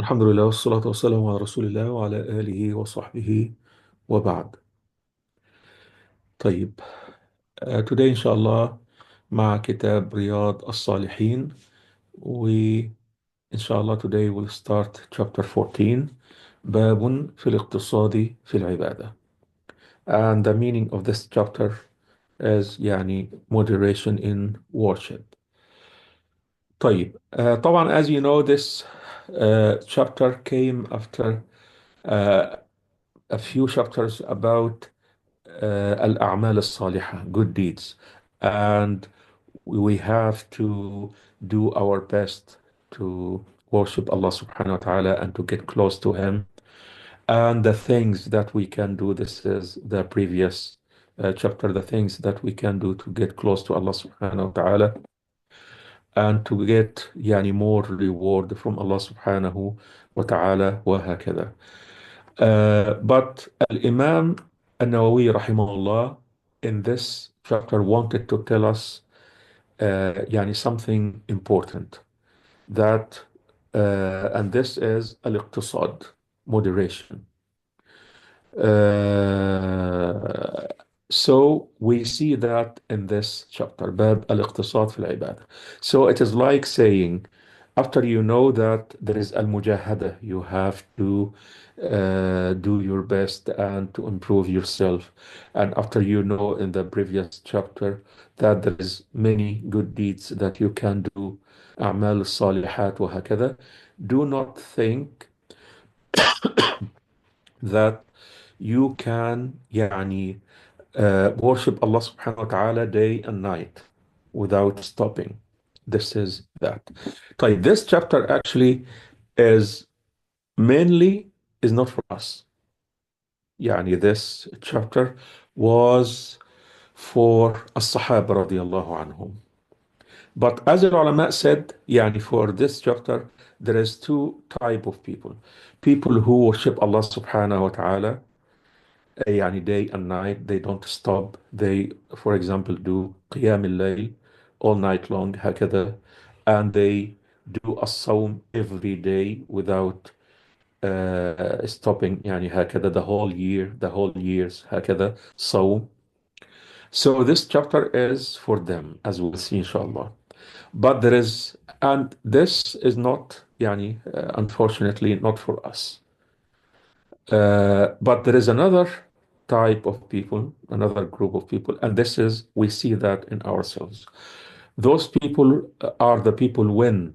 الحمد لله والصلاة والسلام على رسول الله وعلى آله وصحبه وبعد. طيب. today إن شاء الله مع كتاب رياض الصالحين، وإن شاء الله today we'll start chapter 14 باب في الاقتصاد في العبادة. And the meaning of this chapter is يعني moderation in worship. طيب. طبعا as you know this chapter came after uh, a few chapters about الأعمال الصالحة, good deeds, and we have to do our best to worship Allah subhanahu wa ta'ala and to get close to Him. And the things that we can do, this is the previous chapter, the things that we can do to get close to Allah subhanahu wa ta'ala and to get يعني more reward from Allah subhanahu wa ta'ala وهكذا. But Al-Imam An-Nawawi rahimahullah in this chapter wanted to tell us يعني something important that and this is al-iqtisad, moderation. Uh, so we see that in this chapter, Bab al-Iqtisad fil-Ibadah. So it is like saying, after you know that there is al-mujahada, you have to do your best and to improve yourself. And after you know in the previous chapter that there is many good deeds that you can do, أعمال الصالحات وهكذا, do not think that you can يعني worship Allah subhanahu wa ta'ala day and night without stopping. This is that. طيب, this chapter actually is mainly is not for us. يعني this chapter was for الصحابة رضي الله عنهم. But as the ulama said, يعني for this chapter, there is two type of people. People who worship Allah subhanahu wa ta'ala يعني day and night, they don't stop. They, for example, do قيام الليل all night long هكذا, and they do الصوم every day without stopping يعني هكذا the whole year, the whole years هكذا صوم. So this chapter is for them, as we'll see inshallah. But there is, and this is not يعني unfortunately not for us. But there is another type of people, another group of people, and this is, we see that in ourselves. Those people are the people when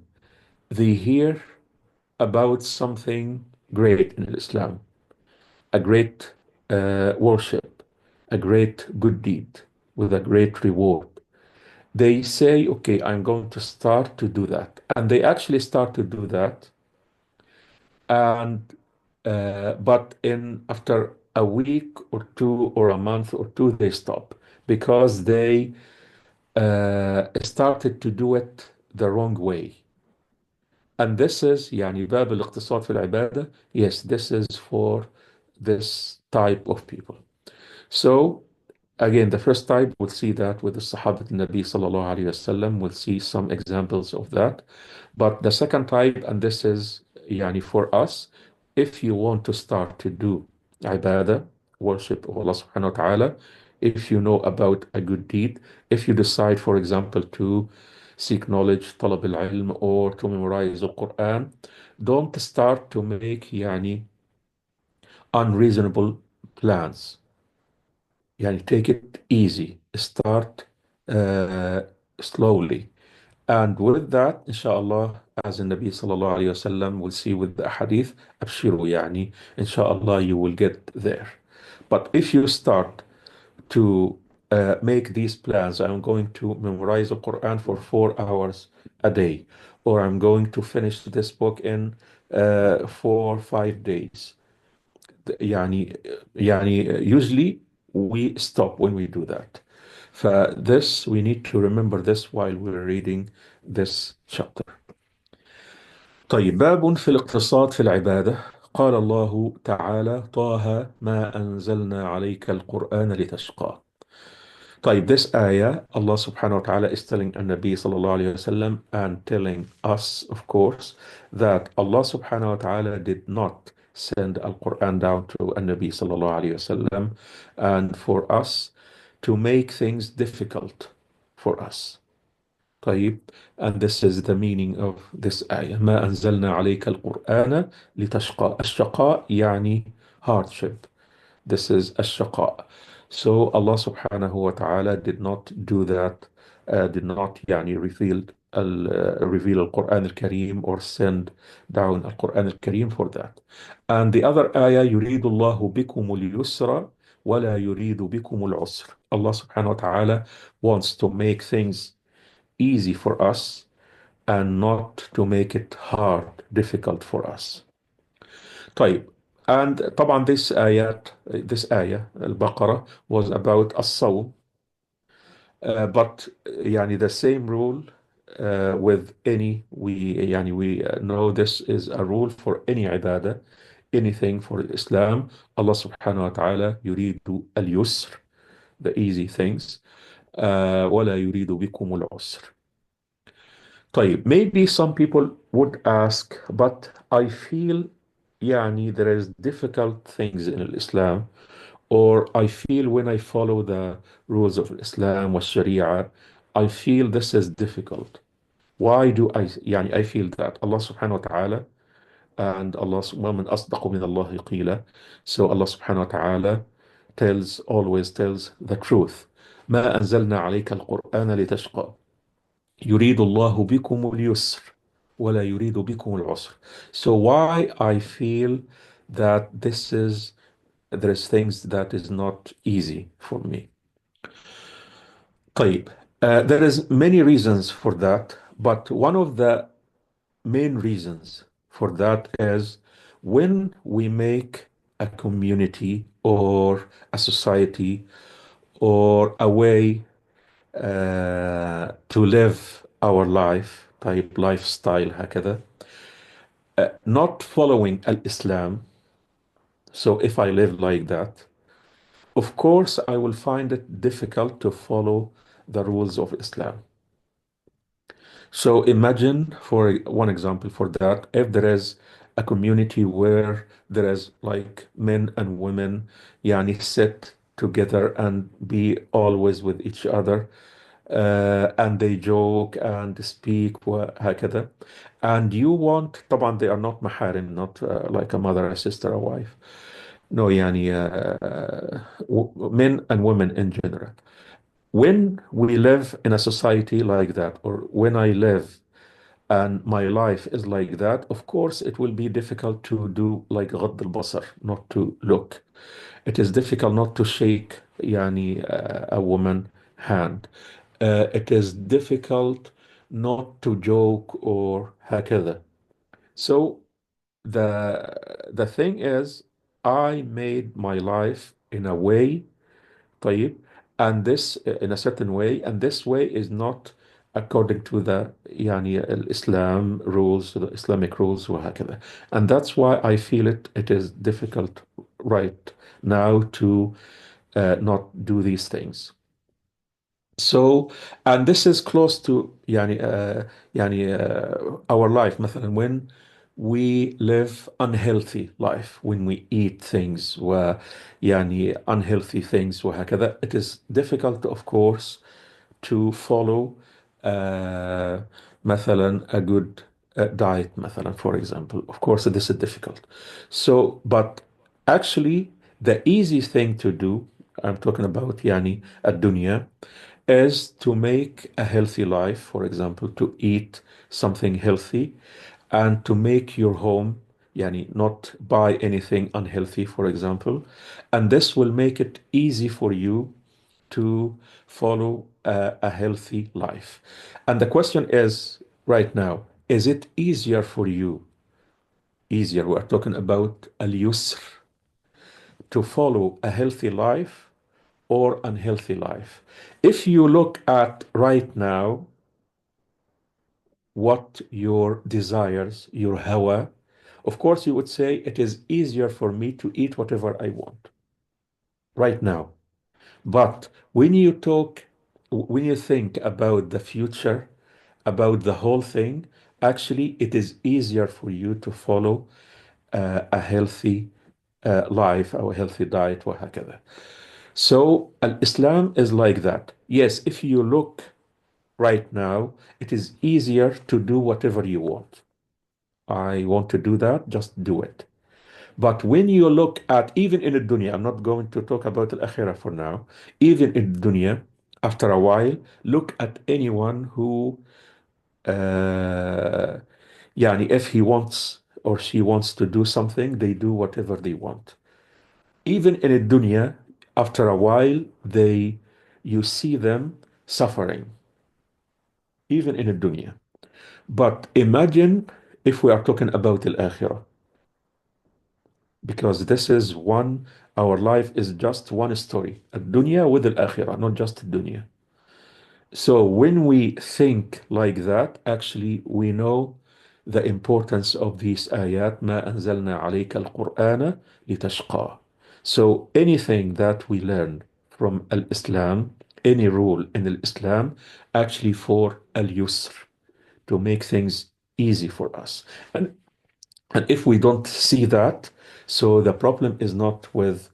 they hear about something great in Islam, a great worship, a great good deed with a great reward. They say, okay, I'm going to start to do that. And they actually start to do that. And but in after a week or two or a month or two, they stop because they started to do it the wrong way. And this is يعني باب الاقتصاد في العبادة. Yes, this is for this type of people. So again, the first type, we'll see that with the Sahabat Nabi sallallahu alayhi wasallam. We'll see some examples of that. But the second type, and this is yani for us, if you want to start to do ibadah, worship of Allah subhanahu wa ta'ala, if you know about a good deed, if you decide, for example, to seek knowledge, طلب العلم, or to memorize the Quran, don't start to make yani unreasonable plans. يعني take it easy, start uh, slowly. And with that, inshallah, as the Nabi sallallahu alayhi wasallam will see with the Ahadith, abshiru يعني, inshallah, you will get there. But if you start to make these plans, I'm going to memorize the Quran for 4 hours a day, or I'm going to finish this book in 4 or 5 days. يعني usually we stop when we do that. This we need to remember this while we're reading this chapter. طيب، باب في الاقتصاد في العبادة. قال الله تعالى: طه ما أنزلنا عليك القرآن لتشقى. طيب, this ayah, Allah subhanahu wa ta'ala is telling Nabi sallallahu alayhi wasallam and telling us, of course, that Allah subhanahu wa ta'ala did not send Al-Quran down to Nabi sallallahu alayhi wasallam and for us to make things difficult for us. طيب, and this is the meaning of this ayah. ما أنزلنا عليك القرآن لتشقى. الشقاء يعني hardship. This is ash-shaqa. So Allah subhanahu wa ta'ala did not do that, did not يعني reveal Al-Quran Al-Kareem or send down Al-Quran Al-Kareem for that. And the other ayah, يريد الله بكم اليسر ولا يريد بكم العسر. Allah subhanahu wa ta'ala wants to make things easy for us and not to make it hard, difficult for us. طيب, and طبعا this ayah البقرة was about الصوم, but يعني the same rule with any we know this is a rule for any ibadah, anything for Islam. Allah subhanahu wa ta'ala يريد اليسر, the easy things, ولا يريد بكم العسر. طيب, maybe some people would ask, but I feel there is difficult things in Islam, or I feel when I follow the rules of Islam or Sharia, I feel this is difficult. Why do I feel that? Allah subhanahu wa ta'ala and Allah وَمَنْ أَصْدَقُ مِنَ اللَّهِ قِيلًا. So Allah subhanahu wa ta'ala always tells the truth. ما أنزلنا عليك القرآن لتشقى يريد الله بكم اليسر ولا يريد بكم العسر. So why I feel that there is things that is not easy for me. طيب, there is many reasons for that, but one of the main reasons for that is when we make a community or a society or a way to live our life, type lifestyle هكذا, not following al-Islam. So if I live like that, of course I will find it difficult to follow the rules of Islam. So imagine, for one example for that, if there is a community where there is like men and women sit together and be always with each other, and they joke and speak وهكذا, and you want طبعا they are not محارم, not like a mother, a sister, a wife, no men and women in general. When we live in a society like that, or when I live and my life is like that, of course it will be difficult to do like غض البصر, not to look. It is difficult not to shake a woman hand. It is difficult not to joke or هكذا. So the thing is, I made my life in a way, طيب, and this in a certain way, and this way is not according to the Islam rules, the Islamic rules وهكذا. And that's why I feel it is difficult right now to not do these things. So, and this is close to our life. مثلا, when we live unhealthy life, when we eat things unhealthy things وهكذا, it is difficult, of course, to follow مثلا a good diet مثلا, for example. Of course, this is difficult. So, but actually, the easy thing to do, I'm talking about الدنيا, is to make a healthy life, for example, to eat something healthy and to make your home, not buy anything unhealthy, for example. And this will make it easy for you to follow a healthy life. And the question is right now, is it easier for you? Easier, we're talking about al-yusr, to follow a healthy life or unhealthy life. If you look at right now what your desires, your hawa, of course you would say it is easier for me to eat whatever I want right now. But when you think about the future, about the whole thing, actually, it is easier for you to follow a healthy life or a healthy diet, وهكذا. So, Islam is like that. Yes, if you look right now, it is easier to do whatever you want. I want to do that, just do it. But when you look at, even in the dunya, I'm not going to talk about al-akhirah for now, even in the dunya, after a while, look at anyone who, uh, yani if he wants or she wants to do something, they do whatever they want. Even in the dunya, after a while, you see them suffering, even in the dunya. But imagine if we are talking about al-akhirah, because this is one, our life is just one story, ad-dunya with al-akhirah, not just dunya. So when we think like that, actually we know the importance of these ayat, ما أنزلنا عليك القرآن لتشقى. So anything that we learn from al-Islam, any rule in al-Islam, actually for al-yusr, to make things easy for us. And if we don't see that, so the problem is not with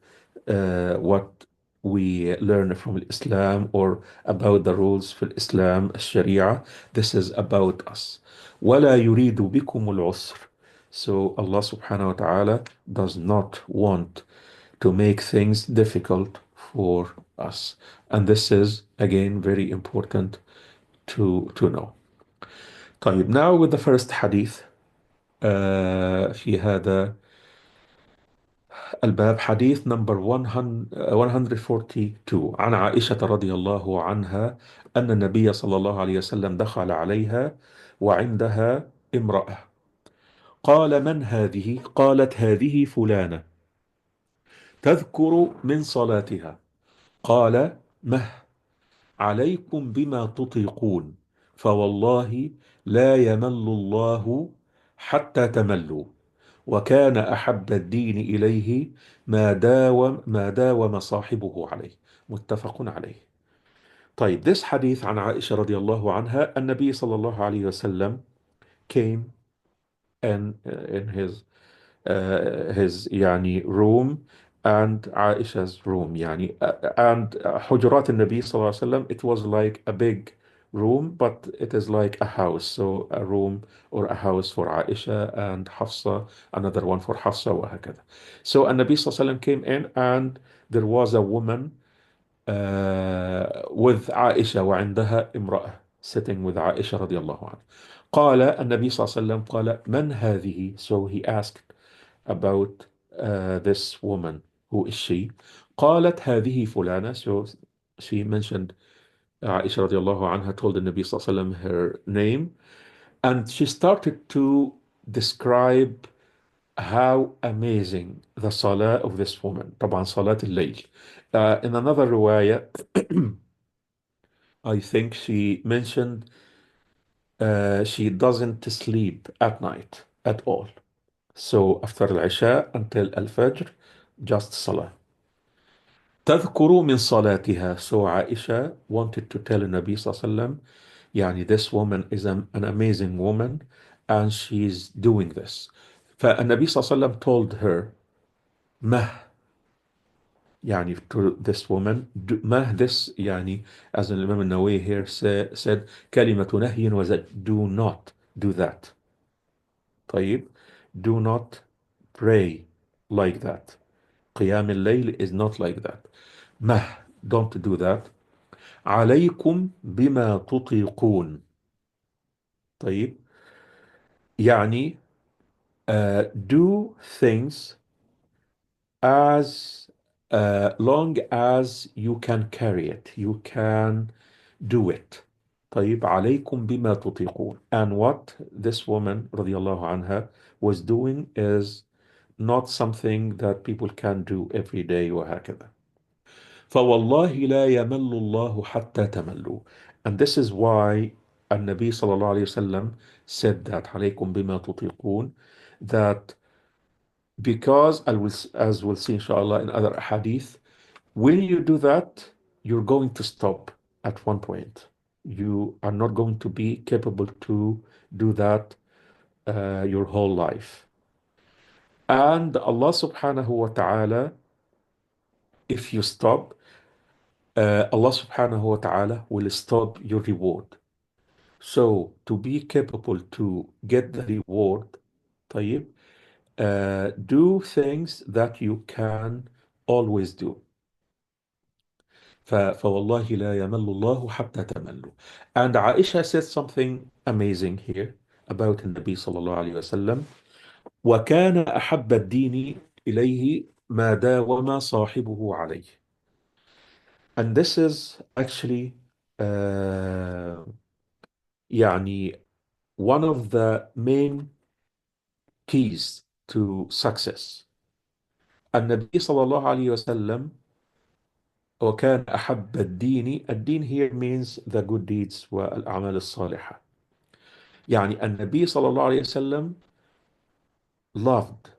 what we learn from Islam or about the rules for Islam, Sharia. This is about us. وَلَا يُرِيدُ بِكُمُ الْعُسْرِ. So Allah subhanahu wa ta'ala does not want to make things difficult for us. And this is, again, very important to know. طيب, now with the first hadith. في هذا الباب حديث نمبر 142 عن عائشة رضي الله عنها أن النبي صلى الله عليه وسلم دخل عليها وعندها امرأة. قال: من هذه؟ قالت: هذه فلانة تذكر من صلاتها. قال: مه عليكم بما تطيقون، فوالله لا يمل الله حتى تملوا، وكان أحب الدين إليه ما داوم صاحبه عليه. متفق عليه. طيب, this hadith عن عائشة رضي الله عنها, النبي صلى الله عليه وسلم came in his يعني room and Aisha's room, يعني and حجرات النبي صلى الله عليه وسلم, it was like a big room, but it is like a house, so a room or a house for Aisha and Hafsa, another one for Hafsa, وهكذا. So النبي صلى الله عليه وسلم came in and there was a woman with عائشة وعندها امرأة sitting with عائشة رضي الله عنها. قال النبي صلى الله عليه وسلم قال: من هذه? So he asked about this woman. Who is she? قالت: هذه فلانة. So she mentioned عائشة رضي الله عنها told the Nabi صلى الله عليه وسلم her name, and she started to describe how amazing the salah of this woman. طبعا صلاة الليل. In another رواية, I think she mentioned she doesn't sleep at night at all. So after al-Isha until al-Fajr, just Salah. تذكر من صلاتها. So Aisha wanted to tell the Nabi صلى الله عليه وسلم, يعني this woman is an amazing woman and she's doing this. فالنبي صلى الله عليه وسلم told her, مه, يعني to this woman, مه, this يعني, as Imam al-Nawawi here said, كلمة نهي وزج, do not do that. طيب, do not pray like that. قيام الليل is not like that. مه, don't do that. عليكم بما تطيقون. طيب, يعني do things as long as you can carry it, you can do it. طيب, عليكم بما تطيقون. And what this woman رضي الله عنها was doing is not something that people can do every day وهكذا. فوالله لا يمل الله حتى تملوا. And this is why النبي صلى الله عليه وسلم said that عليكم بما تطيقون, that because as we'll see inshallah in other hadith, when you do that, you're going to stop at one point. You are not going to be capable to do that your whole life. And Allah subhanahu wa ta'ala, if you stop, Allah subhanahu wa ta'ala will stop your reward. So to be capable to get the reward, طيب, do things that you can always do. فوالله لا يمل الله حتى تملوا. And Aisha said something amazing here about النبي صلى الله عليه وسلم. وكان أحب الدين إليه ما داوم صاحبه عليه. And this is actually uh, يعني one of the main keys to success. النبي صلى الله عليه وسلم وكان أحب الدين. الدين here means the good deeds والأعمال الصالحة. يعني النبي صلى الله عليه وسلم loved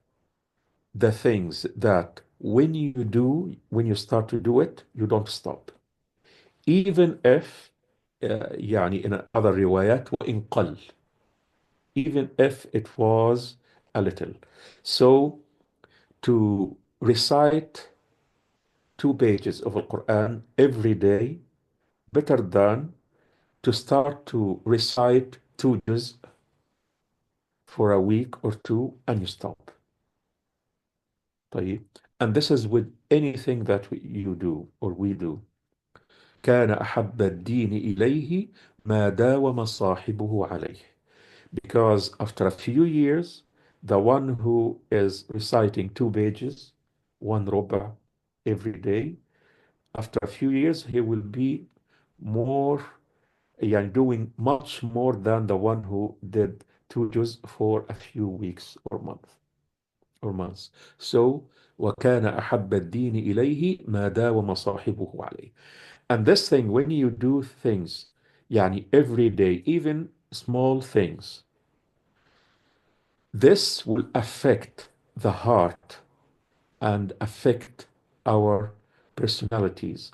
the things that when you start to do it, you don't stop. Even if يعني in other روايات وإن قل, even if it was a little. So to recite 2 pages of the Quran every day better than to start to recite 2 juz for a week or two and you stop. طيب. And this is with anything that you do or we do. كان أحب الدين إليه ما داوم صاحبه عليه. Because after a few years, the one who is reciting 2 pages, one ربع every day, after a few years, he will be more, يعني doing much more than the one who did 2 juz for a few weeks or months. So, وكان أحب الدين إليه ما داوم صاحبه عليه. And this thing, when you do things, يعني every day, even small things, this will affect the heart and affect our personalities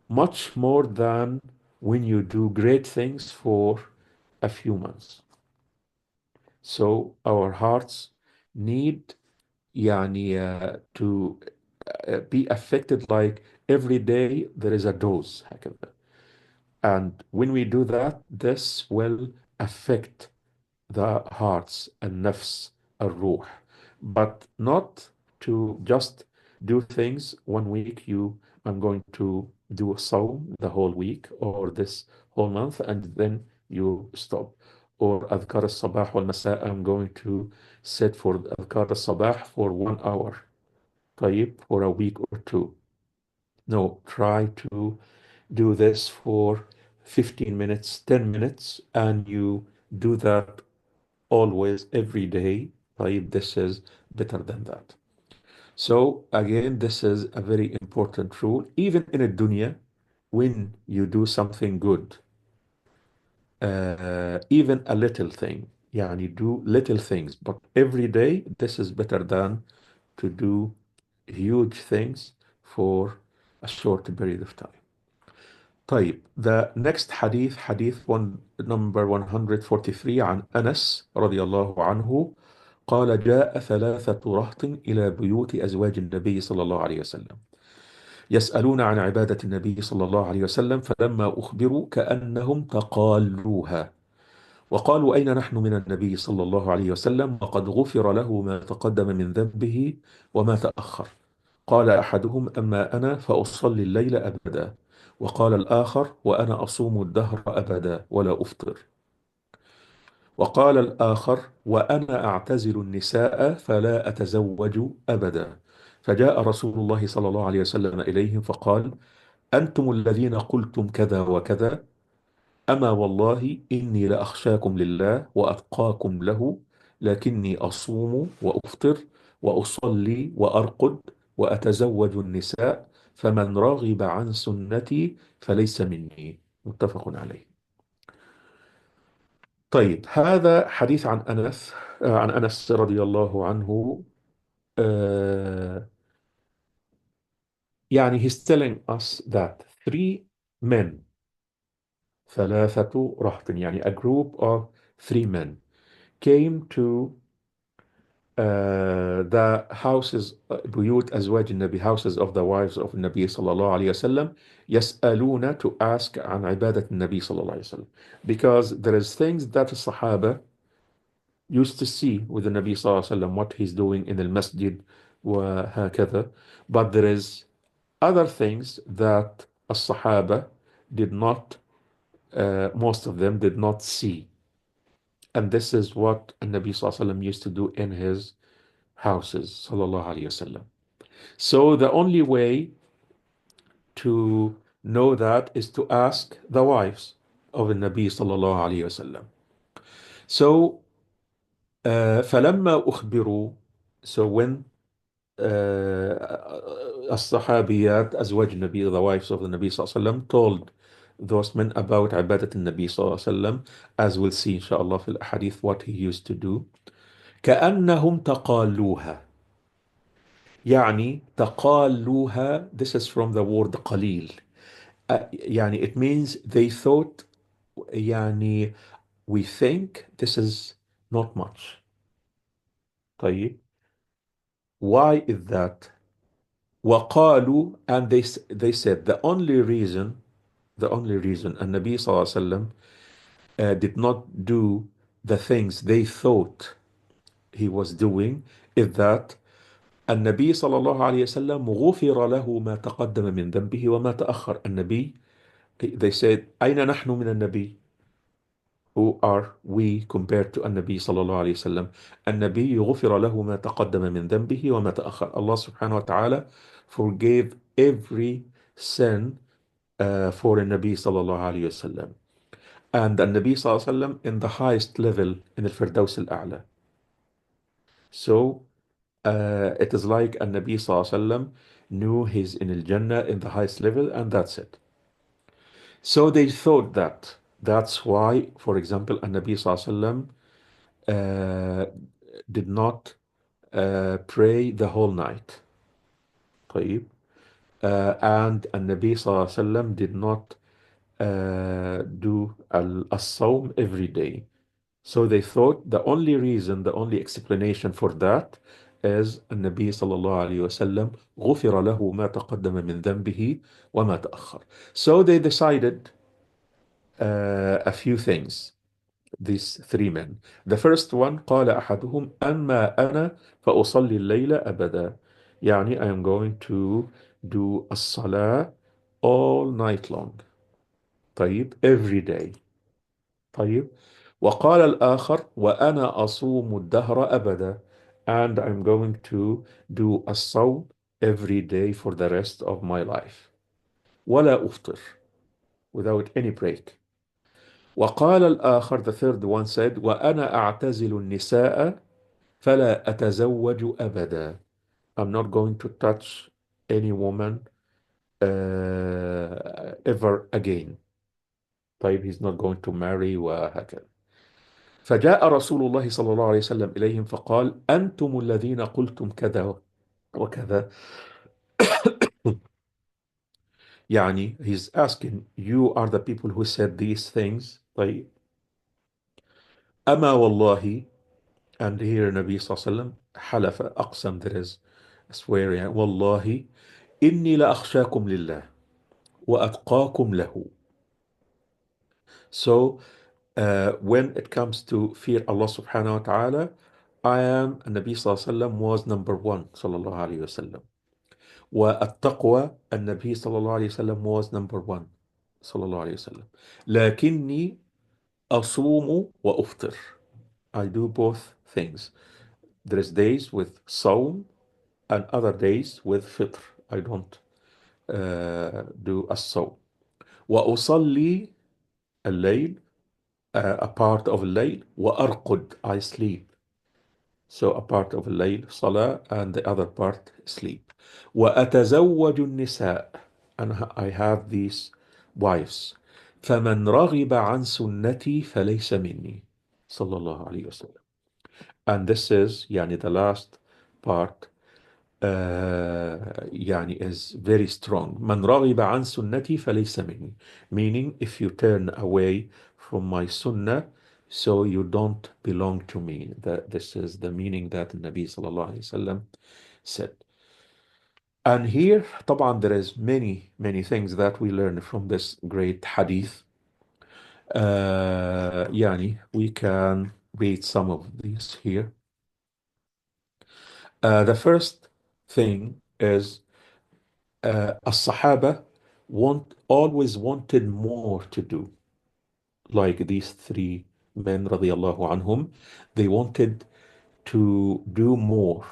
much more than when you do great things for a few months. So our hearts need يعني to be affected like every day there is a dose هكذا. And when we do that, this will affect the hearts and nafs الروح, but not to just do things 1 week. I'm going to do a sawm the whole week or this whole month and then you stop. Or أذكار الصباح والمساء, I'm going to sit for أذكار الصباح for 1 hour. طيب, for a week or two. No, try to do this for 15 minutes, 10 minutes, and you do that always every day. طيب, this is better than that. So again, this is a very important rule. Even in a dunya, when you do something good, even a little thing, يعني do little things, but every day, this is better than to do huge things for a short period of time. طيب, the next hadith, number 143 عن أنس رضي الله عنه قال جاء 3 رهط إلى بيوت أزواج النبي صلى الله عليه وسلم يسألون عن عبادة النبي صلى الله عليه وسلم فلما أخبروا كأنهم تقالوها وقالوا أين نحن من النبي صلى الله عليه وسلم وقد غفر له ما تقدم من ذنبه وما تأخر. قال أحدهم أما أنا فأصلي الليل أبدا وقال الآخر وأنا أصوم الدهر أبدا ولا أفطر وقال الآخر وأنا أعتزل النساء فلا أتزوج أبدا. فجاء رسول الله صلى الله عليه وسلم إليهم فقال أنتم الذين قلتم كذا وكذا أما والله إني لأخشاكم لله وأتقاكم له لكني أصوم وأفطر وأصلي وأرقد وأتزوج النساء فمن رغب عن سنتي فليس مني. متفق عليه. طيب, هذا حديث عن أنس رضي الله عنه. يعني he's telling us that three men, ثلاثة رهط, يعني a group of three men came to the houses, بيوت أزواج النبي, houses of the wives of النبي صلى الله عليه وسلم, يسألون, to ask عن عبادة النبي صلى الله عليه وسلم, because there is things that the Sahaba used to see with the Nabi صلى الله عليه وسلم, what he's doing in the masjid وهكذا, but there is other things that a Sahaba did not, most of them did not see, and this is what the Nabi صلى الله عليه وسلم used to do in his houses صلى الله عليه وسلم. So the only way to know that is to ask the wives of the Nabi صلى الله عليه وسلم. So فلما أخبروا, so when الصحابيات أزواج النبي, the wives of the Nabi صلى الله عليه وسلم, told those men about عبادة النبي صلى الله عليه وسلم, as we'll see إن شاء الله في الأحاديث what he used to do, كأنهم تقالوها. يعني تقالوها, this is from the word قليل. يعني it means they thought, يعني we think this is not much. طيب, why is that? وقالوا, and they said the only reason, النبي صلى الله عليه وسلم did not do the things they thought he was doing, is that النبي صلى الله عليه وسلم غفر له ما تقدم من ذنبه وما تأخر. النبي, they said أين نحن من النبي? Who are we compared to النبي صلى الله عليه وسلم? النبي غفر له ما تقدم من ذنبه وما تأخر. Allah subhanahu wa ta'ala forgave every sin for النبي صلى الله عليه وسلم. And النبي صلى الله عليه وسلم in the highest level in الفردوس الأعلى. So it is like النبي صلى الله عليه وسلم knew he's in الجنة in the highest level, and that's it. So they thought that. That's why, for example, النبي صلى الله عليه وسلم did not pray the whole night. طيب. And النبي صلى الله عليه وسلم did not do الصوم every day. So they thought the only reason, the only explanation for that is النبي صلى الله عليه وسلم غفر له ما تقدم من ذنبه وما تأخر. So they decided a few things, these three men. The first one, قال أحدهم أما أنا فأصلي الليل أبدا. يعني I am going to do الصلاة all night long. طيب, every day. طيب. وقال الآخر وأنا أصوم الدهر أبدا. And I'm going to do الصوم every day for the rest of my life. ولا أفطر, without any break. وقال الآخر, the third one said, وأنا أعتزل النساء فلا أتزوج أبدا. I'm not going to touch any woman ever again. طيب, he's not going to marry وهكذا. فجاء رسول الله صلى الله عليه وسلم إليهم فقال أنتم الذين قلتم كذا وكذا. يعني he's asking, you are the people who said these things. طيب. أما والله, and here النبي صلى الله عليه وسلم حلف, أقسم, there is swear, يعني والله إني لأخشاكم لله وأتقاكم له. So when it comes to fear Allah subhanahu wa ta'ala, I am, النبي صلى الله عليه وسلم was number one صلى الله عليه وسلم. والتقوى, النبي صلى الله عليه وسلم was number one صلى الله عليه وسلم. لكني أصوم وأفطر. I do both things. There is days with صوم and other days with fitr. I don't do الصوم. وأصلي الليل, a part of الليل, وأرقد, I sleep. So a part of الليل صلاة and the other part sleep. وأتزوج النساء, and I have these wives. فمن رغب عن سنتي فليس مني صلى الله عليه وسلم. And this is يعني the last part. يعني is very strong. من رغب عن سنتي فليس مني. Meaning, if you turn away from my sunnah, so you don't belong to me. That this is the meaning that the Nabi sallallahu alayhi wasallam said. And here, طبعا, there is many things that we learn from this great hadith. يعني we can read some of these here. The first thing is as-Sahaba always wanted more to do. Like these three men, radiallahu anhum, they wanted to do more.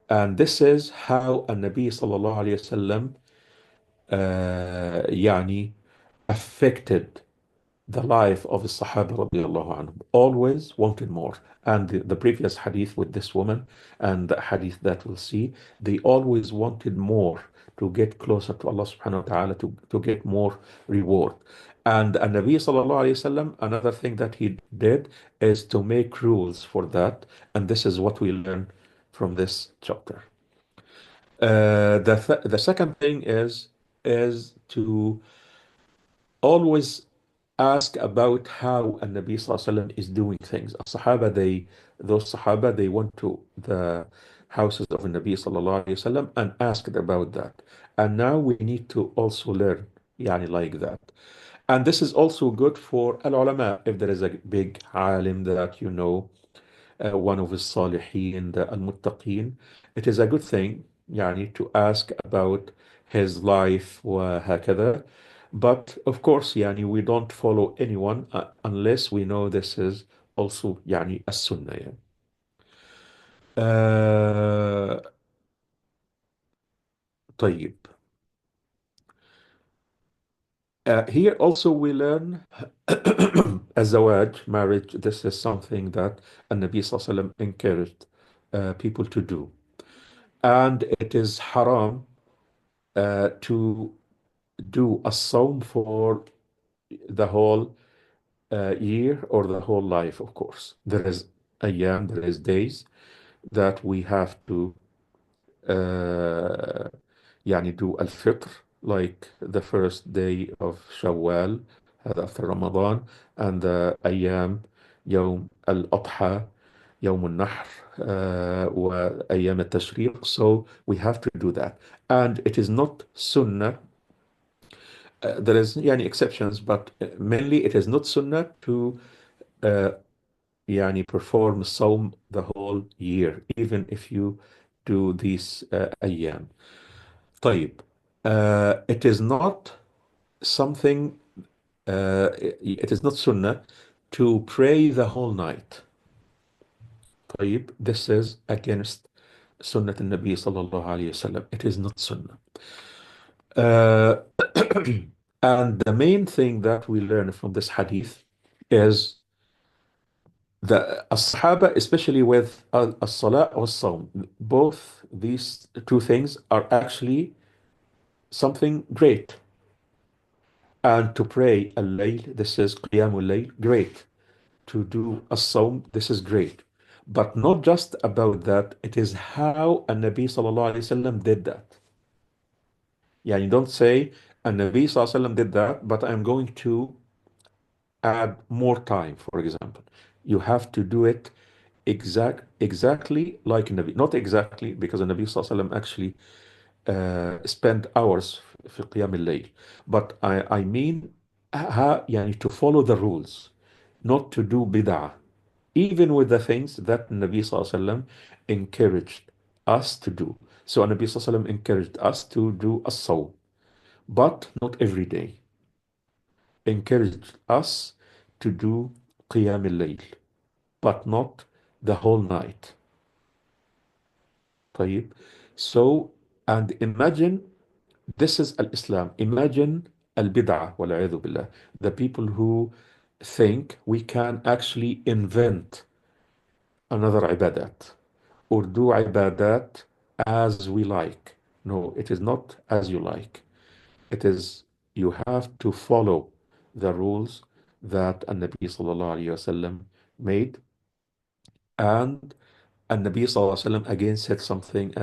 And this is how Nabi sallallahu alayhi wasallam يعني affected the life of the Sahaba radiallahu anhum. Always wanted more. And the previous hadith with this woman and the hadith that we'll see, they always wanted more to get closer to Allah subhanahu wa ta'ala, to get more reward. And Nabi sallallahu alayhi wasallam, another thing that he did is to make rules for that. And this is what we learn from this chapter. The second thing is to always ask about how Nabi Sallallahu Alaihi Wasallam is doing things. Those Sahaba, they went to the houses of Nabi Sallallahu Alaihi Wasallam and asked about that. And now we need to also learn, yani like that. And this is also good for al-ulama. If there is a big alim that you know, one of the Salihin, the al-Muttaqin, it is a good thing, يعني, to ask about his life وهكذا. But of course, يعني, we don't follow anyone unless we know this is also يعني السنة يعني. آه طيب. Here also we learn الزواج, marriage. This is something that النبي صلى الله عليه وسلم encouraged people to do. And it is haram to do a sawm for the whole year or the whole life, of course. There is ayyam, there is days that we have to uh, يعني do al-fitr, like the first day of Shawwal, هذا after Ramadan, and the ayyam, يوم الأضحى, يوم النحر, وأيام التشريق. So we have to do that. And it is not sunnah. There is يعني exceptions, but mainly it is not sunnah to uh, يعني perform صوم the whole year, even if you do these أيام. طيب. It is not something, it is not sunnah to pray the whole night. طيب. This is against sunnah al-Nabi sallallahu alayhi wasallam. It is not sunnah. Uh, and the main thing that we learn from this hadith is the as-Sahaba, especially with as-Salah or Sawm, both these two things are actually something great. And to pray al-Layl, this is Qiyamul Layl, great. To do as-Sawm, this is great. But not just about that, it is how Nabi sallallahu alayhi wasallam did that. Yeah, you don't say Nabi sallallahu alayhi wasallam did that, but I'm going to add more time, for example. You have to do it exactly like Nabi. Not exactly, because the Nabi sallallahu alayhi wasallam actually spent hours في قيام الليل. But I mean, يعني to follow the rules, not to do bid'ah, even with the things that Nabi sallallahu alayhi wasallam encouraged us to do. So Nabi sallallahu alayhi wasallam encouraged us to do as-sawm, but not every day. Encouraged us to do qiyam al-layl, but not the whole night. طيب. So, and imagine, this is al-Islam. Imagine al-bid'ah, wal-'iyadhu billah. The people who think we can actually invent another ibadat or do ibadat as we like. No, it is not as you like. It is, you have to follow the rules that An-Nabi sallallahu alayhi wasallam made, and النبي صلى الله عليه وسلم again said something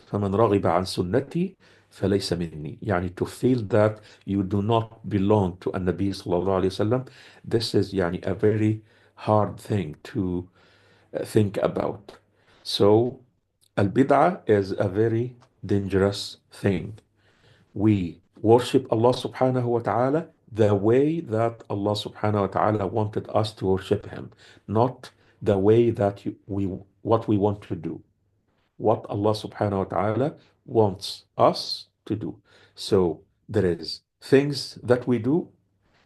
فمن رغب عن سنتي فليس مني. يعني to feel that you do not belong to النبي صلى الله عليه وسلم, this is يعني a very hard thing to think about. So al-bid'ah is a very dangerous thing. We worship Allah subhanahu wa ta'ala the way that Allah subhanahu wa ta'ala wanted us to worship Him, not the way that what we want to do, what Allah subhanahu wa ta'ala wants us to do. So there is things that we do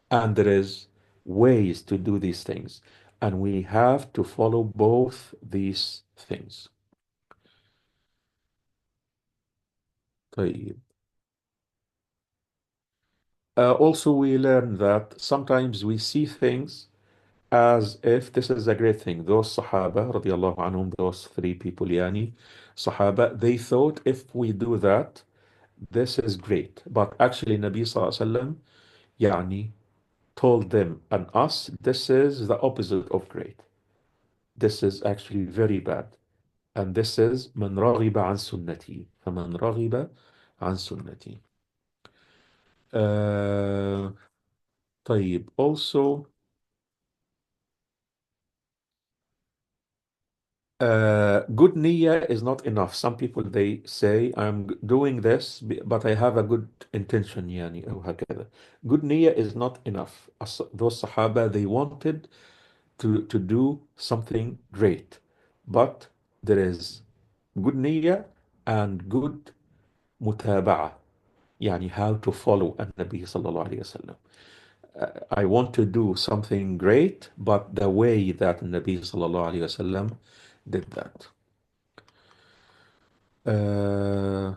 and there is ways to do these things. And we have to follow both these things. طيب. Also, we learn that sometimes we see things as if this is a great thing. Those Sahaba, radiallahu anhum, those three people, yani, Sahaba, they thought if we do that, this is great. But actually, Nabi Sallallahu Alaihi Wasallam, yani, told them and us, this is the opposite of great. This is actually very bad. And this is من رغب عن سنتي. فمن رغب عن سنتي. Uh, طيب. Also, good niyyah is not enough. Some people they say I'm doing this, but I have a good intention, يعني أو هكذا. Good niyyah is not enough. Those Sahaba they wanted to do something great, but there is good niyyah and good متابعة. يعني how to follow النبي صلى الله عليه وسلم. I want to do something great, but the way that النبي صلى الله عليه وسلم did that. Uh,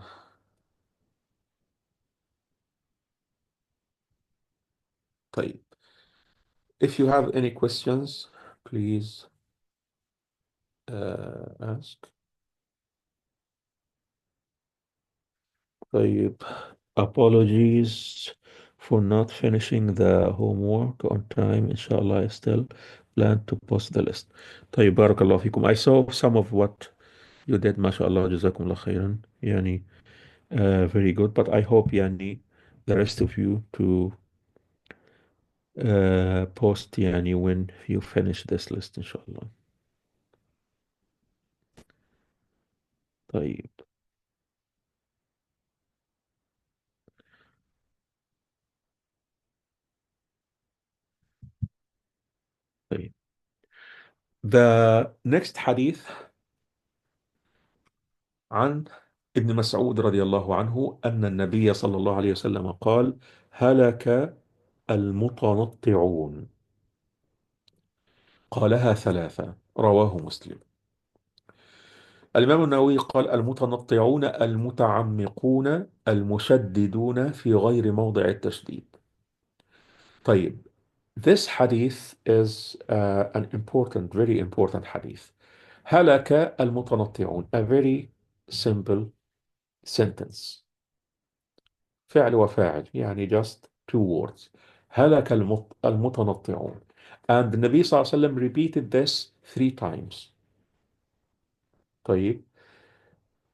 طيب. If you have any questions, please ask. طيب. Apologies for not finishing the homework on time. Inshallah, I still plan to post the list. طيب. بارك الله فيكم. I saw some of what you did. ما شاء الله. جزاكم الله خيرا. يعني very good. But I hope يعني the rest of you to post يعني when you finish this list إن شاء الله. طيب. طيب. The next hadith عن ابن مسعود رضي الله عنه أن النبي صلى الله عليه وسلم قال: هلك المتنطعون. قالها ثلاثة. رواه مسلم. الإمام النووي قال: المتنطعون المتعمقون المشددون في غير موضع التشديد. طيب. This hadith is an important, very important hadith. هلك المتنطعون. A very simple sentence. فعل وفاعل يعني just two words. هلك المتنطعون. And the Nabi صلى الله عليه وسلم repeated this 3 times. طيب.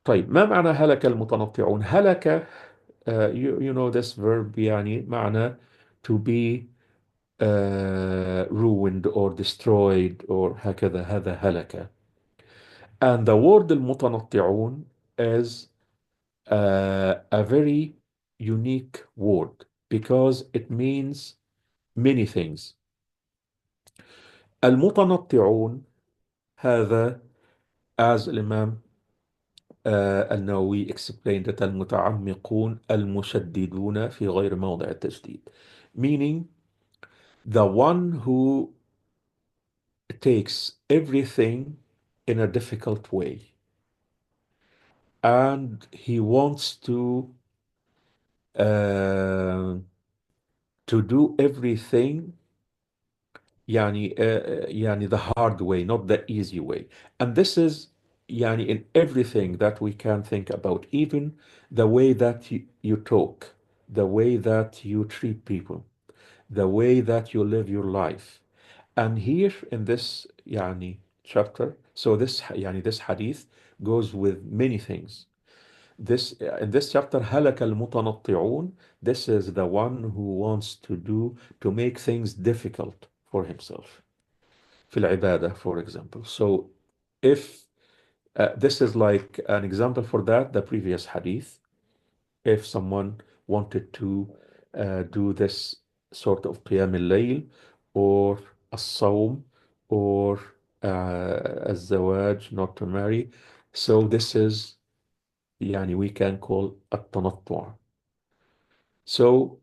طيب. ما معنى هلك المتنطعون؟ هلك you know this verb يعني معنى to be ruined or destroyed or هكذا. هذا هلك. And the word المتنطعون is a very unique word because it means many things. المتنطعون هذا as الإمام النووي explained that المتعمقون المشددون في غير موضع التشديد, meaning the one who takes everything in a difficult way and he wants uh, to do everything يعني the hard way, not the easy way. And this is يعني in everything that we can think about, even the way that you talk, the way that you treat people, the way that you live your life. And here in this يعني chapter, So this hadith goes with many things. This in this chapter, هلك المتنطعون. This is the one who wants to make things difficult for himself. fil-Ibadah, for example. So if this is like an example for that, the previous hadith, if someone wanted to do this sort of qiyam al-layl or as-sawm or az-zawaj, not to marry. So this is we can call التنطع. So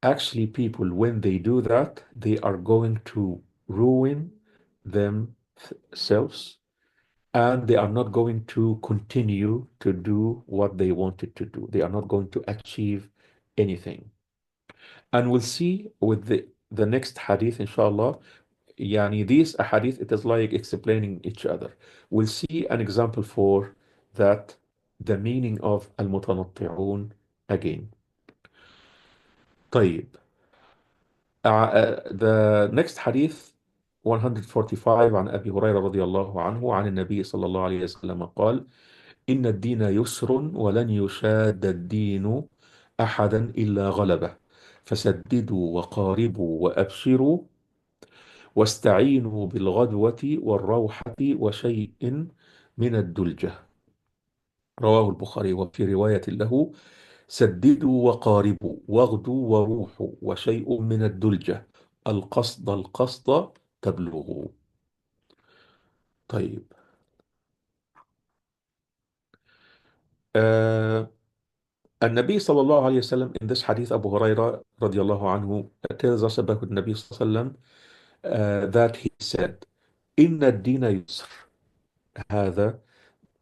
actually people, when they do that, they are going to ruin themselves, and they are not going to continue to do what they wanted to do. They are not going to achieve anything. And we'll see with the next hadith, inshallah. These hadith, it is like explaining each other. We'll see an example for that, the meaning of المتنطعون again. طيب. The next hadith 145 عن أبي هريرة رضي الله عنه عن النبي صلى الله عليه وسلم قال: إن الدين يسر ولن يشاد الدين أحدا إلا غلبه، فسددوا وقاربوا وأبشروا واستعينوا بالغدوة والروحة وشيء من الدلجة. رواه البخاري. وفي رواية له: سددوا وقاربوا واغدوا وروحوا وشيء من الدلجة، القصد القصد تبلغوا. طيب. آه النبي صلى الله عليه وسلم, in this hadith, Abu Huraira رضي الله عنه tells us about النبي صلى الله عليه وسلم that he said: إن الدين يسر. هذا,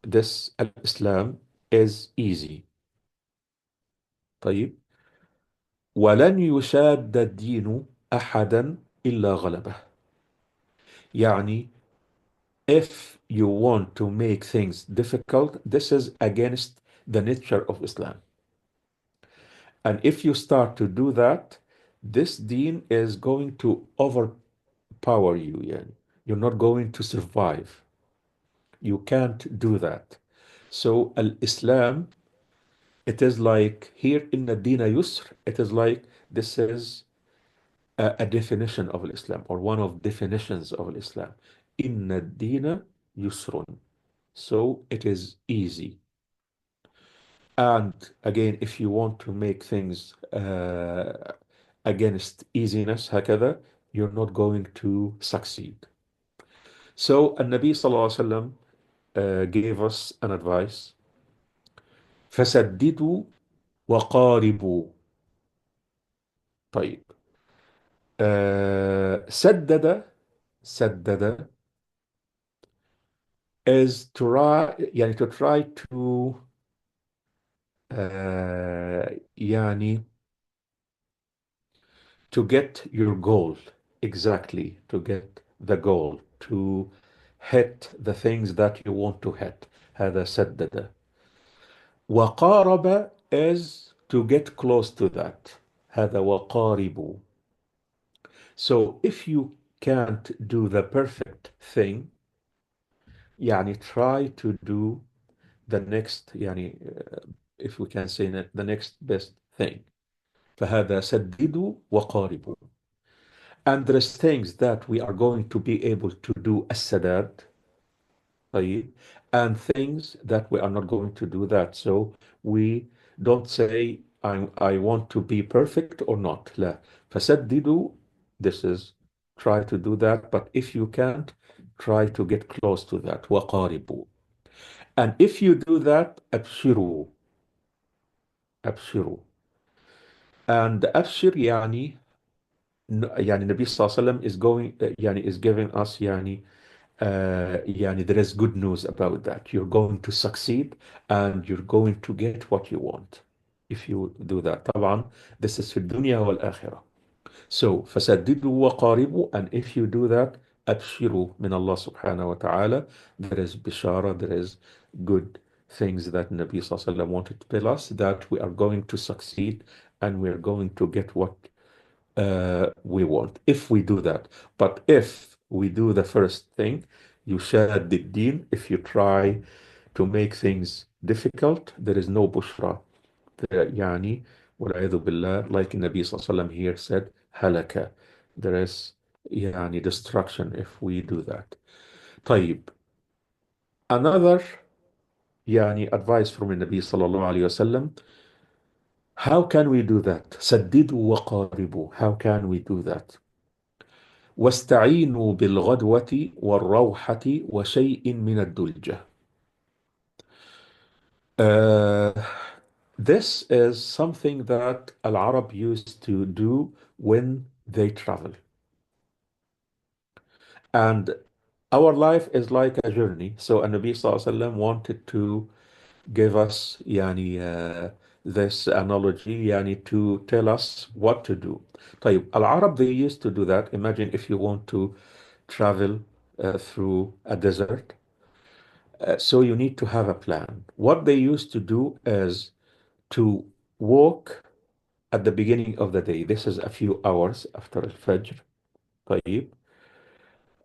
this Islam is easy. طيب. ولن يشاد الدين أحدا إلا غلبه. يعني if you want to make things difficult, this is against the nature of Islam. And if you start to do that, this deen is going to overpower you. You're not going to survive. You can't do that. So al-Islam, it is like here in the Dina Yusr, it is like this is a definition of Islam, or one of definitions of Islam. Inna Dina Yusrun. So it is easy. And again, if you want to make things against easiness, هكذا, you're not going to succeed. So, Nabi Sallallahu Alaihi Wasallam gave us an advice. فسددوا وقاربوا. طيب. سدد is to try to to get your goal, exactly, to get the goal, to hit the things that you want to hit. هذا سدد. وقارب is to get close to that. هذا وقارب. So if you can't do the perfect thing, try to do the next, if we can say that, the next best thing. فهذا سددوا وقاربوا. And there's things that we are going to be able to do السداد, طيب, and things that we are not going to do that. So we don't say I want to be perfect or not. لا. فسددوا, this is try to do that, but if you can't, try to get close to that. وقاربوا. And if you do that, أبشروا. أبشروا. And أبشر النبي صلى الله عليه وسلم is going is giving us there is good news about that. You're going to succeed and you're going to get what you want if you do that. طبعا this is في الدنيا والآخرة. So فسددوا وقاربوا, and if you do that, أبشروا من الله سبحانه وتعالى. There is bishara, there is good things that Nabi صلى الله عليه وسلم wanted to tell us, that we are going to succeed and we're going to get what we want if we do that. But if we do the first thing, يشاد الدين. If you try to make things difficult, there is no bushra. يعني والعياذ بالله, like النبي صلى الله عليه وسلم here said, هلك. There is يعني destruction if we do that. طيب, another يعني advice from النبي صلى الله عليه وسلم. How can we do that? سددوا وقاربوا. How can we do that? واستعينوا بالغدوة والروحة وشيء من الدلجة. Uh, this is something that Al-Arab used to do when they travel. And our life is like a journey. So Nabi Sallallahu Alaihi Wasallam wanted to give us this analogy to tell us what to do. طيب, Al-Arab, they used to do that. Imagine if you want to travel through a desert. So you need to have a plan. What they used to do is to walk at the beginning of the day. This is a few hours after Al-Fajr. طيب.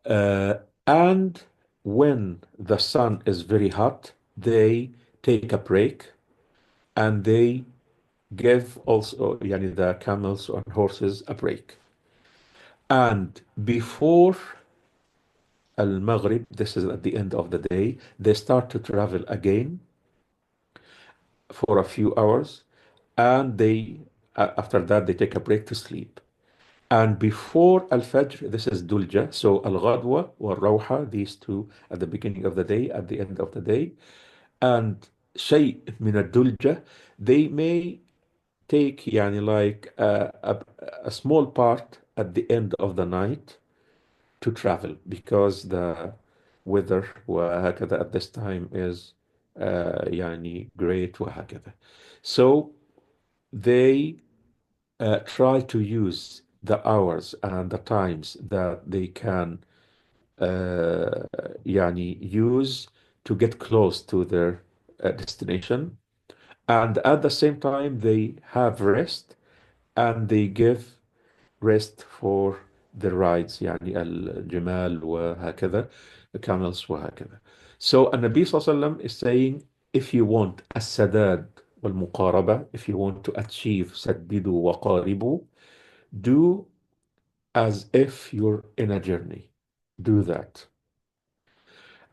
Uh, and when the sun is very hot, they take a break and they give also the camels and horses a break. And before Al-Maghrib, this is at the end of the day, they start to travel again for a few hours, and after that they take a break to sleep. And before Al-Fajr, this is Dulja. So Al-Ghadwa or Rawha, these two at the beginning of the day, at the end of the day. And Shay min al-Dulja, they may take like a small part at the end of the night to travel because the weather وهكذا at this time is great وهكذا. So they try to use the hours and the times that they can uh, use to get close to their destination. And at the same time, they have rest and they give rest for the rides الجمال وهكذا, the camels وهكذا. So النبي صلى الله عليه وسلم is saying, if you want السداد والمقاربة, if you want to achieve سددوا وقاربوا, do as if you're in a journey. Do that.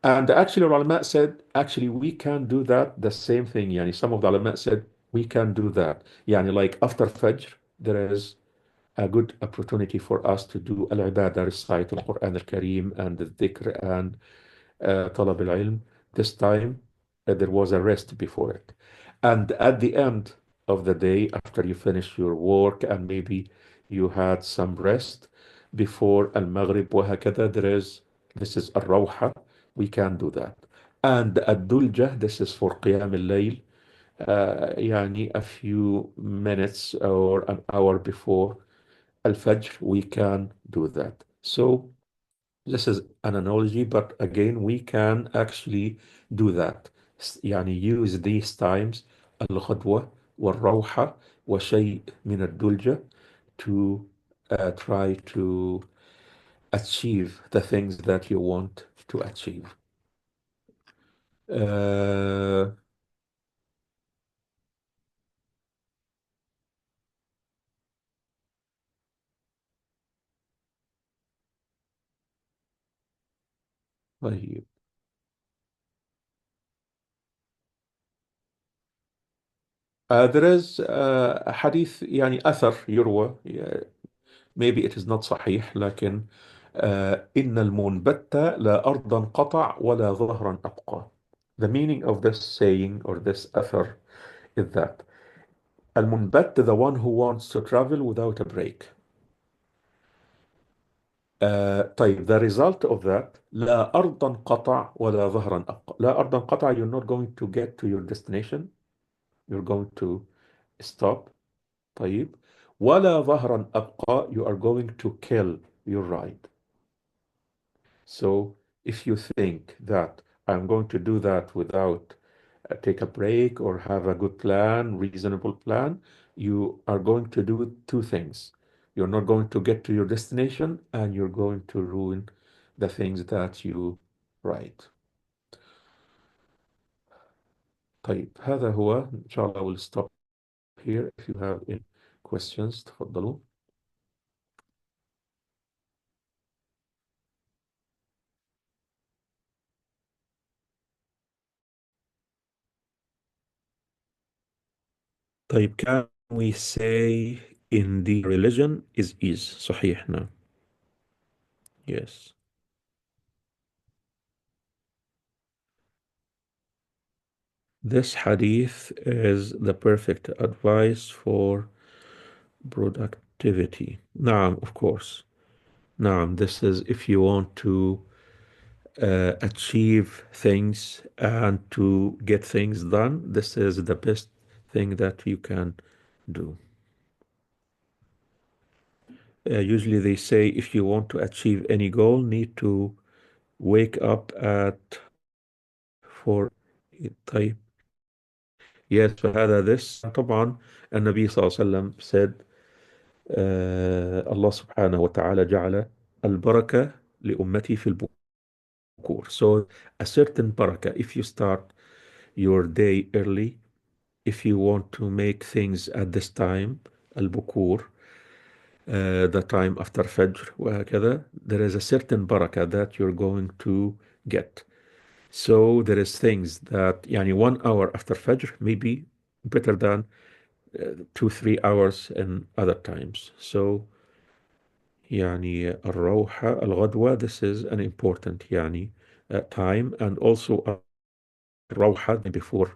And actually, ulama said, actually, we can do that, the same thing. Some of the ulama said, we can do that. Like after Fajr, there is a good opportunity for us to do al-ibadah, recite al-Quran al-Kareem and the dhikr and talab al-ilm. This time, there was a rest before it. And at the end of the day, after you finish your work and maybe you had some rest before al-Maghrib وهكذا, this is al-Rawha. We can do that. And al-Dulja, this is for Qiyam al-Layl, a few minutes or an hour before Al-Fajr, we can do that. So this is an analogy, but again, we can actually do that. use these times الغدوة والروحة وشيء من الدلجة to try to achieve the things that you want to achieve. Uh, طيب. There is a hadith أثر يروى, maybe it is not صحيح, لكن إن المنبت لا أرضا قطع ولا ظهرا أبقى. The meaning of this saying or this أثر is that المنبت, the one who wants to travel without a break. طيب, the result of that لا أرضا قطع ولا ظهرا أبقى. لا أرضا قطع, you're not going to get to your destination. You're going to stop. طيب. ولا ظهرا أبقى, you are going to kill your ride. So if you think that I'm going to do that without take a break or have a good plan, reasonable plan, you are going to do two things. You're not going to get to your destination and you're going to ruin the things that you right. طيب هذا هو إن شاء الله we'll stop here if you have any questions تفضلوا. طيب can we say in the religion is صحيح نعم. Yes. This hadith is the perfect advice for productivity. نعم, of course. نعم, this is if you want to achieve things and to get things done, this is the best thing that you can do. Usually they say if you want to achieve any goal, need to wake up at 4. طيب. Yes, فهذا this طبعا النبي صلى الله عليه وسلم said Allah subhanahu wa ta'ala جعل البركة لأمتي في البكور. So a certain barakah, if you start your day early, if you want to make things at this time, البكور, the time after Fajr, وهكذا, there is a certain barakah that you're going to get. So there is things that, يعني 1 hour after Fajr may be better than 2 3 hours in other times. So يعني الروحة الغدوة, this is an important يعني time, and also الروحة before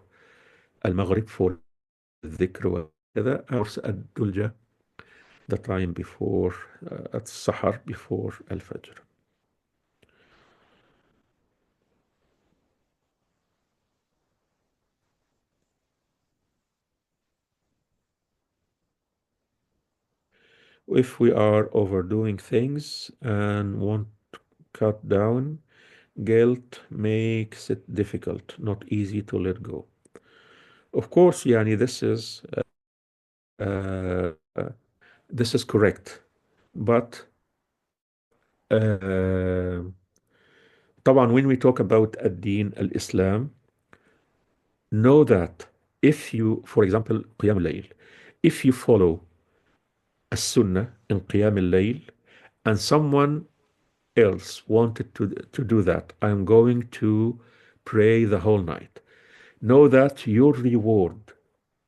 المغرب for الذكر وكذا, or الدلجة, the time before السحر before الفجر. If we are overdoing things and want to cut down, guilt makes it difficult, not easy to let go. Of course, يعني uh, this is correct, but uh, طبعا when we talk about الدين الإسلام, know that if you, for example, قيام الليل, if you follow السنة in قيام الليل and someone else wanted to do that, I'm going to pray the whole night, know that your reward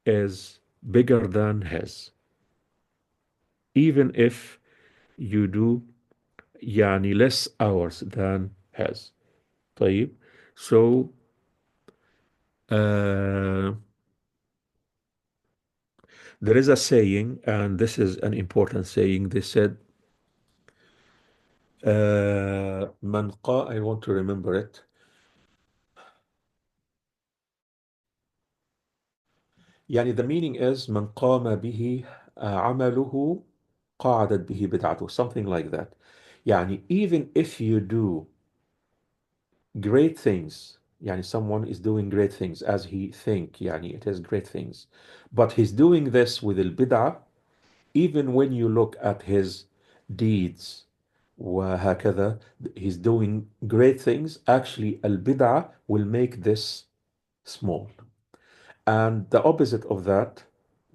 is bigger than his, even if you do يعني less hours than his. طيب. So uh, there is a saying, and this is an important saying. They said, I want to remember it. يعني the meaning is من قام به عمله قعدت به بدعته, something like that. يعني even if you do great things, يعني someone is doing great things as he think, يعني it is great things, but he's doing this with البدعة, even when you look at his deeds وهكذا, he's doing great things, actually البدعة will make this small. And the opposite of that,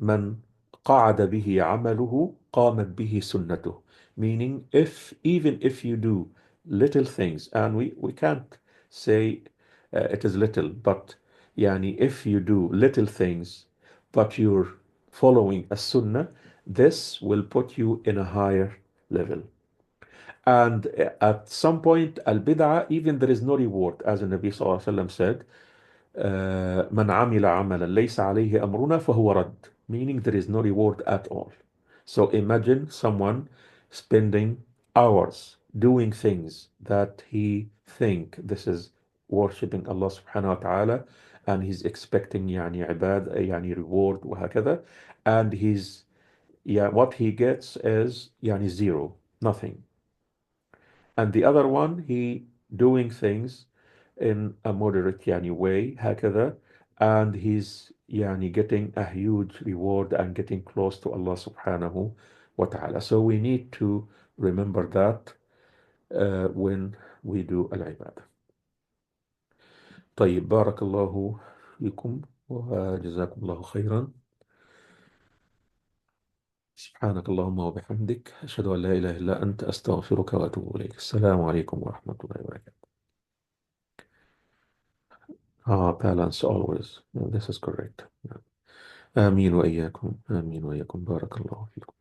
من قعد به عمله قامت به سنته. Meaning, if even if you do little things, and we can't say it is little, but يعني if you do little things, but you're following a sunnah, this will put you in a higher level. And at some point, al-bid'ah, even there is no reward, as the Nabi sallallahu alaihi wasallam said, من عمل عملا ليس عليه أمرنا فهو رد, meaning there is no reward at all. So imagine someone spending hours doing things that he think this is worshipping Allah subhanahu wa ta'ala, and he's expecting يعني عباد يعني reward وهكذا, and he's what he gets is يعني zero, nothing. And the other one, he doing things in a moderate يعني way هكذا, and he's يعني getting a huge reward and getting close to Allah subhanahu wa ta'ala. So we need to remember that when we do al-ibadah. طيب، بارك الله فيكم وجزاكم الله خيرا. سبحانك اللهم وبحمدك، أشهد أن لا إله إلا أنت، أستغفرك وأتوب إليك. السلام عليكم ورحمة الله وبركاته. Balance always. This is correct. آمين وإياكم، آمين وإياكم، بارك الله فيكم.